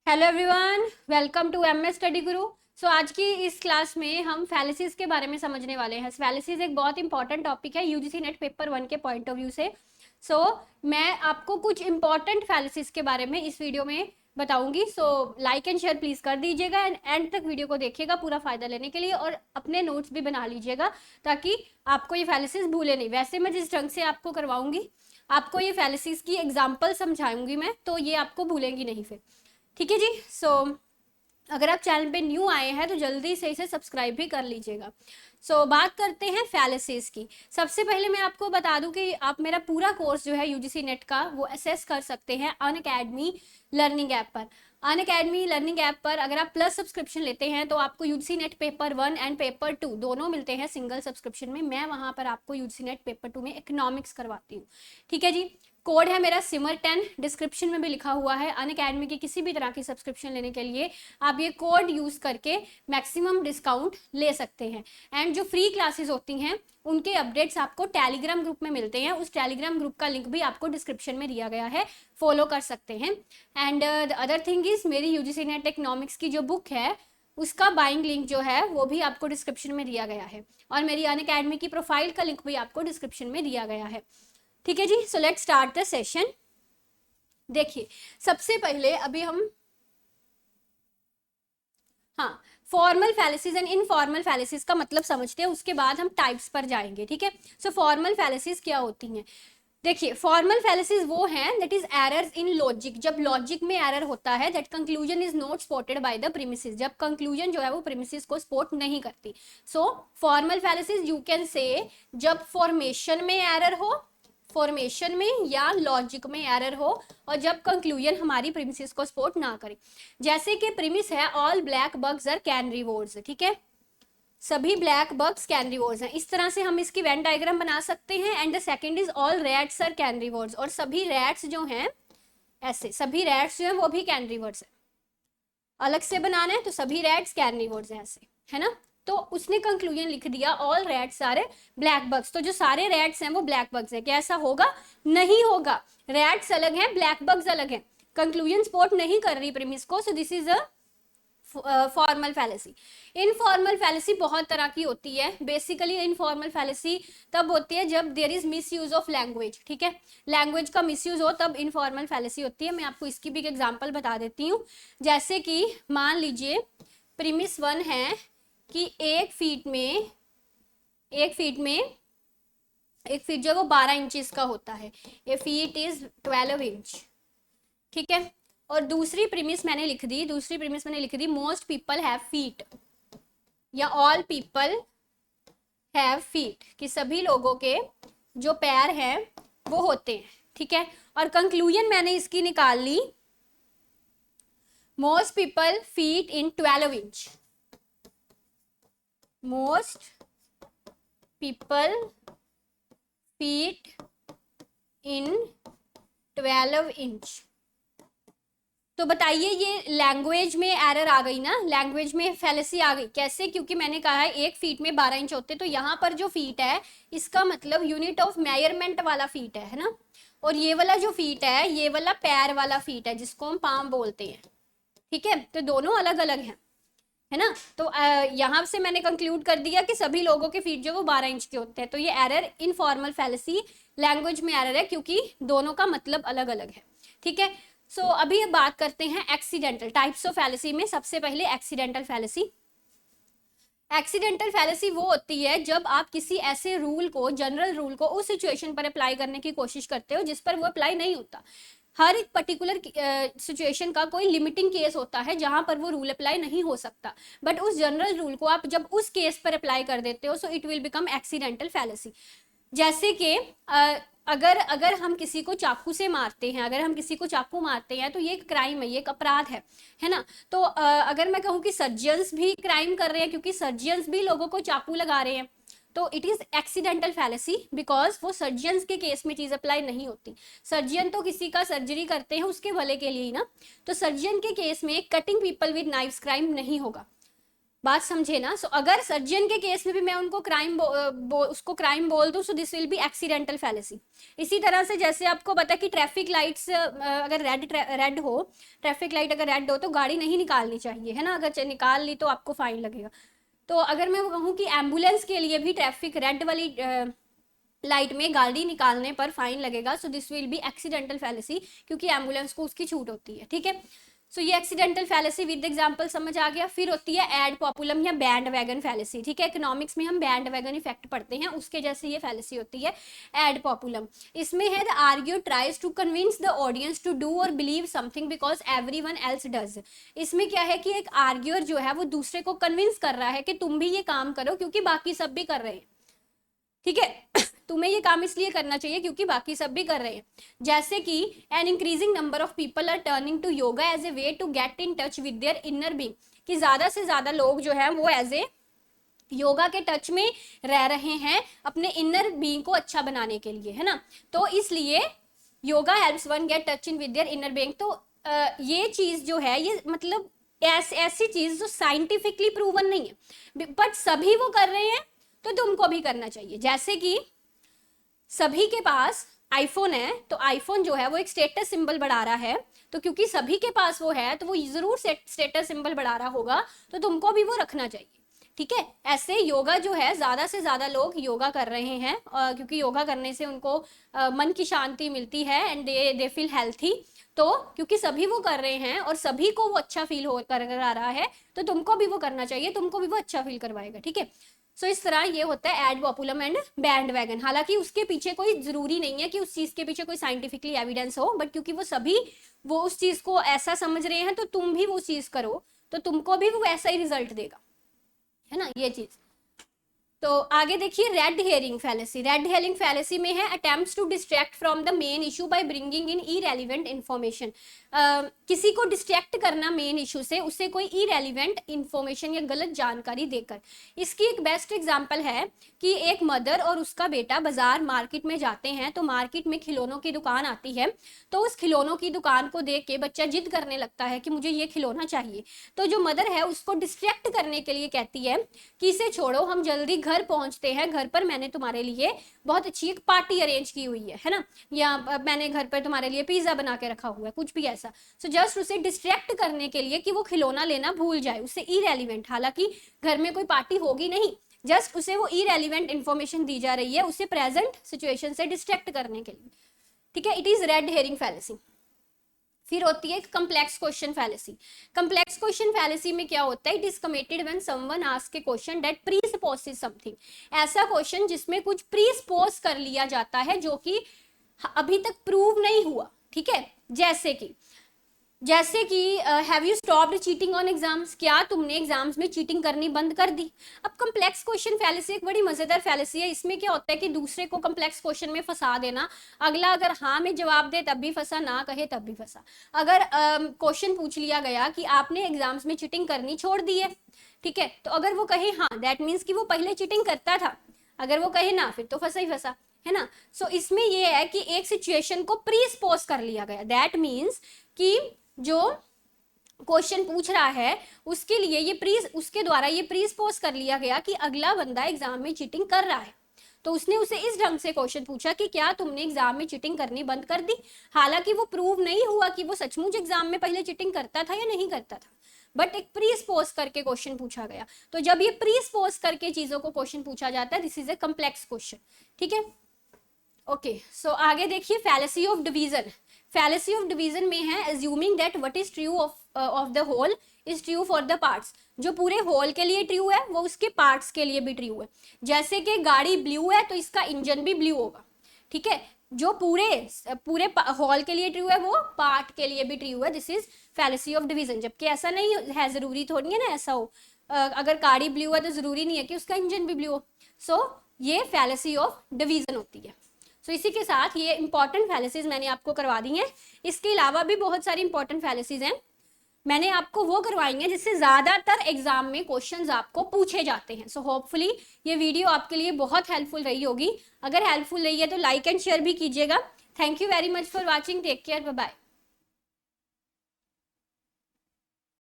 Hello everyone, welcome to MS study Guru. So आज की इस क्लास में हम फैलिसीज के बारे में समझने वाले हैं। फैलिसीज एक बहुत इंपॉर्टेंट टॉपिक है यूजीसी नेट पेपर 1 के पॉइंट ऑफ व्यू से। सो मैं आपको कुछ इंपॉर्टेंट फैलिसीज के बारे में इस वीडियो में बताऊंगी। So like and share please कर दीजिएगा एंड एंड तक वीडियो को देखिएगा पूरा फायदा लेने के लिए, और अपने नोट्स भी बना लीजिएगा ताकि आपको ये फैलिसीज भूले नहीं। वैसे मैं जिस ढंग से आपको करवाऊंगी, आपको ये फैलिसीज की एग्जाम्पल समझाऊंगी मैं, तो ये आपको भूलेंगी नहीं फिर। ठीक है जी। अगर आप चैनल पे न्यू आए हैं तो जल्दी से इसे सब्सक्राइब भी कर लीजिएगा। बात करते हैं फैलिसीज की। सबसे पहले मैं आपको बता दूं कि आप मेरा पूरा कोर्स जो है यूजीसी नेट का वो असेस कर सकते हैं अनअकैडमी लर्निंग ऐप पर। अनअकैडमी लर्निंग ऐप पर अगर आप प्लस सब्सक्रिप्शन लेते हैं तो आपको UGC net paper 1 and paper 2 दोनों मिलते हैं सिंगल सब्सक्रिप्शन में। मैं वहां पर आपको यूजीसी नेट पेपर 2 में इकोनॉमिक्स करवाती हूँ। ठीक है जी। कोड है मेरा सिमर10, डिस्क्रिप्शन में भी लिखा हुआ है। अनअकैडमी की किसी भी तरह की सब्सक्रिप्शन लेने के लिए आप ये कोड यूज करके मैक्सिमम डिस्काउंट ले सकते हैं। एंड जो फ्री क्लासेस होती हैं उनके अपडेट्स आपको टेलीग्राम ग्रुप में मिलते हैं। उस टेलीग्राम ग्रुप का लिंक भी आपको डिस्क्रिप्शन में दिया गया है, फॉलो कर सकते हैं। And the other thing is, मेरी यूजीसी नेट इकोनॉमिक्स की जो बुक है उसका बाइंग लिंक जो है वो भी आपको डिस्क्रिप्शन में दिया गया है, और मेरी अनअकैडमी की प्रोफाइल का लिंक भी आपको डिस्क्रिप्शन में दिया गया है। ठीक है जी। So let's start the session. देखिए, सबसे पहले अभी हम formal fallacies and informal fallacies का मतलब समझते हैं, उसके बाद हम टाइप्स पर जाएंगे। ठीक है। फॉर्मल फैलिसीज क्या होती हैं? देखिए, फॉर्मल फैलिसीज वो हैं that is errors in logic. जब लॉजिक में एरर होता है, that conclusion is not spotted by the premises. जब कंक्लूजन जो है वो प्रीमिसेस को स्पॉट नहीं करती। Formal fallacies you can say जब फॉर्मेशन में एरर हो, फॉर्मेशन में या लॉजिक में एरर हो, और जब कंक्लूजन हमारी प्रीमिसेस को सपोर्ट ना करे। जैसे कि प्रीमिस है ऑल ब्लैक बग्स आर कैनरीवोर्स। ठीक है, सभी ब्लैक बग्स कैनरीवोर्स हैं। इस तरह से हम इसकी वेन डायग्राम बना सकते हैं। And the second is all rats are carnivores, और सभी रैट्स जो हैं, ऐसे सभी रैट्स जो हैं वो भी कैनरीवोर्स है। अलग से बनाना है तो सभी रैट्स कैनरीवोर्स हैं, ऐसे है ना। तो उसने कंक्लूजन लिख दिया all rats are black bugs, तो जो सारे रैट्स हैं वो ब्लैक बग्स हैं। क्या ऐसा होगा? नहीं होगा। रैट्स अलग हैं, ब्लैक बग्स अलग हैं। कंक्लूजन सपोर्ट नहीं कर रही प्रीमिस को। So this is a formal fallacy. Informal fallacy बहुत तरह की होती है। बेसिकली इनफॉर्मल फैलेसी तब होती है जब there is misuse of language. ठीक है, लैंग्वेज का मिस यूज हो तब इनफॉर्मल फैलेसी होती है। मैं आपको इसकी भी एक एग्जांपल बता देती हूँ। जैसे कि मान लीजिए प्रीमिस 1 है कि एक फीट जो है वो 12 इंचेस का होता है। ए फीट इज 12 इंच। ठीक है, और दूसरी प्रीमिस मैंने लिख the most people have feet, या ऑल पीपल हैव फीट, कि सभी लोगों के जो पैर हैं वो होते हैं। ठीक है, और कंक्लूजन मैंने इसकी निकाल ली most people feet in 12 inch. Most people feet in 12 inch. तो बताइए, ये लैंग्वेज में एरर आ गई ना, लैंग्वेज में फैलेसी आ गई। कैसे? क्योंकि मैंने कहा है एक फीट में 12 इंच होते, तो यहाँ पर जो फीट है इसका मतलब यूनिट ऑफ मेजरमेंट वाला फीट है ना। और ये वाला जो फीट है ये वाला पैर वाला फीट है जिसको हम पाम बोलते हैं। ठीक है, तो दोनों अलग अलग हैं, है ना। तो यहाँ से मैंने कंक्लूड कर दिया कि सभी लोगों के फीट जो वो 12 इंच के होते हैं। तो ये एरर इनफॉर्मल फैलेसी लैंग्वेज में एरर है, क्योंकि दोनों का मतलब अलग अलग है। ठीक है। अभी बात करते हैं एक्सीडेंटल टाइप्स ऑफ फैलेसी में। सबसे पहले एक्सीडेंटल फैलेसी। एक्सीडेंटल फैलेसी वो होती है जब आप किसी ऐसे रूल को, जनरल रूल को उस सिचुएशन पर अप्लाई करने की कोशिश करते हो जिस पर वो अप्लाई नहीं होता। हर एक पर्टिकुलर सिचुएशन का कोई लिमिटिंग केस होता है जहां पर वो रूल अप्लाई नहीं हो सकता, बट उस जनरल रूल को आप जब उस केस पर अप्लाई कर देते हो, so it will become accidental fallacy. जैसे कि अगर अगर हम किसी को चाकू से मारते हैं, अगर हम किसी को चाकू मारते हैं तो ये एक क्राइम है, ये एक अपराध है ना। तो अगर मैं कहूँ कि सर्जियंस भी क्राइम कर रहे हैं क्योंकि सर्जियंस भी लोगों को चाकू लगा रहे हैं, तो it is accidental fallacy, because वो सर्जियंस के केस में चीज अप्लाई नहीं होती। सर्जियन तो किसी का सर्जरी करते हैं उसके भले के लिए ही ना, तो सर्जियन के केस में cutting people with knifes crime नहीं होगा। बात समझे ना। सो अगर सर्जन के केस में भी मैं उनको क्राइम उसको क्राइम बोल दूं, so this will be accidental fallacy. इसी तरह से जैसे आपको पता कि ट्रैफिक लाइट्स अगर रेड हो, ट्रैफिक लाइट अगर रेड हो तो गाड़ी नहीं निकालनी चाहिए, है ना, अगर निकाल ली तो आपको फाइन लगेगा। तो अगर मैं कहूँ कि एम्बुलेंस के लिए भी ट्रैफिक रेड वाली लाइट में गाड़ी निकालने पर फाइन लगेगा, so this will be accidental fallacy, क्योंकि एम्बुलेंस को उसकी छूट होती है, ठीक है। सो ये एक्सीडेंटल फैलेसी विद एग्जांपल समझ आ गया। फिर होती है एड पॉपुलम या बैंड वैगन फैलेसी, ठीक है। इकोनॉमिक्स में हम बैंड वैगन इफेक्ट पढ़ते हैं, उसके जैसे ये फैलेसी होती है एड पॉपुलम। इसमें है the argue tries to convince the audience to do और believe something because everyone else does. इसमें क्या है कि एक आर्ग्यूअर जो है वो दूसरे को कन्विंस कर रहा है कि तुम भी ये काम करो क्योंकि बाकी सब भी कर रहे हैं, ठीक है। तुम्हें ये काम इसलिए करना चाहिए क्योंकि बाकी सब भी कर रहे हैं। जैसे कि an increasing number of people are turning to yoga as a way to get in touch with their inner being, कि ज्यादा से ज्यादा लोग जो है वो एज ए योगा के टच में रह रहे हैं अपने इनर बीइंग को अच्छा बनाने के लिए, है ना। तो इसलिए yoga helps one get touch in with their inner being. तो ये चीज जो है ये मतलब ऐसी चीज जो साइंटिफिकली प्रूवन नहीं है, बट सभी वो कर रहे हैं तो तुमको भी करना चाहिए। जैसे कि सभी के पास आईफोन है, तो आईफोन जो है वो एक स्टेटस सिंबल बढ़ा रहा है, तो क्योंकि सभी के पास वो है तो वो जरूर स्टेटस सिंबल बढ़ा रहा होगा, तो तुमको भी वो रखना चाहिए, ठीक है। ऐसे योगा जो है ज्यादा से ज्यादा लोग योगा कर रहे हैं क्योंकि योगा करने से उनको मन की शांति मिलती है एंड दे फील हेल्थी। तो क्योंकि सभी वो कर रहे हैं और सभी को वो अच्छा फील हो कर रहा है, तो तुमको भी वो करना चाहिए, तुमको भी वो अच्छा फील करवाएगा, ठीक है। सो इस तरह ये होता है एड पॉपुलम एंड बैंड वैगन। हालांकि उसके पीछे कोई जरूरी नहीं है कि उस चीज के पीछे कोई साइंटिफिकली एविडेंस हो, बट क्योंकि वो सभी वो उस चीज को ऐसा समझ रहे हैं तो तुम भी वो चीज करो तो तुमको भी वो वैसा ही रिजल्ट देगा, है ना, ये चीज। तो आगे देखिए red herring fallacy. Red herring fallacy में है attempts to distract from the main issue by bringing in irrelevant information. किसी को डिस्ट्रैक्ट करना मेन इशू से, उससे कोई इरेलीवेंट इंफॉर्मेशन या गलत जानकारी देकर। इसकी एक बेस्ट एग्जांपल है कि एक मदर और उसका बेटा बाजार मार्केट में जाते हैं, तो मार्केट में खिलौनों की दुकान आती है, तो उस खिलौनों की दुकान को देख के बच्चा जिद करने लगता है कि मुझे ये खिलौना चाहिए। तो जो मदर है उसको डिस्ट्रैक्ट करने के लिए कहती है कि इसे छोड़ो, हम जल्दी घर पहुंचते हैं, घर पर मैंने तुम्हारे लिए बहुत अच्छी एक पार्टी अरेंज की हुई है ना, या मैंने घर पर तुम्हारे लिए पिज्जा बना के रखा हुआ है, कुछ भी ऐसा। सो जस्ट उसे डिस्ट्रैक्ट करने के लिए कि वो खिलौना लेना भूल जाए, उससे इरेलीवेंट, हालांकि घर में कोई पार्टी होगी नहीं, जस्ट उसे वो इरेलीवेंट इंफॉर्मेशन दी जा रही है उसे प्रेजेंट सिचुएशन से डिस्ट्रैक्ट करने के लिए, ठीक है। It is red herring fallacy. फिर होती है complex question fallacy. Complex question fallacy में क्या होता है, it is committed when someone ask a question that presupposes something. ऐसा क्वेश्चन जिसमें कुछ प्रीसपोज कर लिया जाता है जो कि अभी तक प्रूव नहीं हुआ, ठीक है। जैसे कि have you stopped cheating on exams, क्या तुमने एग्जाम्स में चीटिंग करनी बंद कर दी। अब कम्प्लेक्स क्वेश्चन फैलेसी एक बड़ी मजेदार फैलेसी है। इसमें क्या होता है कि दूसरे को कम्प्लेक्स क्वेश्चन में फंसा देना, अगला अगर हाँ में जवाब दे तब भी फंसा, ना कहे तब भी फंसा। अगर क्वेश्चन पूछ लिया गया कि आपने एग्जाम्स में चीटिंग करनी छोड़ दी है, ठीक है, तो अगर वो कहे हाँ, दैट मीन्स कि वो पहले चीटिंग करता था, अगर वो कहे ना फिर तो फंसा ही फंसा, है ना। सो इसमें ये है कि एक सिचुएशन को प्रीस्पोज कर लिया गया, दैट मीन्स कि जो क्वेश्चन पूछ रहा है उसके लिए उसके द्वारा ये प्रीस्पोज कर लिया गया कि अगला बंदा एग्जाम में चीटिंग कर रहा है, तो उसने उसे इस ढंग से क्वेश्चन पूछा कि क्या तुमने एग्जाम में चीटिंग करनी बंद कर दी। हालांकि वो प्रूव नहीं हुआ कि वो सचमुच एग्जाम में पहले चीटिंग करता था या नहीं करता था, बट एक प्रीस्पोज करके क्वेश्चन पूछा गया। तो जब ये प्रीस्पोज करके चीजों को क्वेश्चन पूछा जाता है, this is a complex question, ठीक है। ओके, सो आगे देखिए fallacy of division. Fallacy of division में है assuming that what is true of the whole is true for the parts. जो पूरे होल के लिए ट्रू है वो उसके पार्ट्स के लिए भी ट्रू है। जैसे कि गाड़ी ब्लू है तो इसका इंजन भी ब्लू होगा, ठीक है। जो पूरे हॉल के लिए ट्रू है वो पार्ट के लिए भी ट्रू है, this is fallacy of division. जबकि ऐसा नहीं है, जरूरी थोड़ी है ना ऐसा हो, अगर गाड़ी ब्लू है तो जरूरी नहीं है कि उसका इंजन भी ब्लू हो। सो ये फैलेसी ऑफ डिवीजन होती है। सो इसी के साथ ये इंपॉर्टेंट फैलेसीज मैंने आपको करवा दी हैं। इसके अलावा भी बहुत सारी इंपॉर्टेंट फैलेसीज हैं, मैंने आपको वो करवाएंगे जिससे ज्यादातर एग्जाम में क्वेश्चंस आपको पूछे जाते हैं। सो होपफुली ये वीडियो आपके लिए बहुत हेल्पफुल रही होगी। अगर हेल्पफुल रही है तो लाइक एंड शेयर भी कीजिएगा। Thank you very much for watching, take care, bye bye.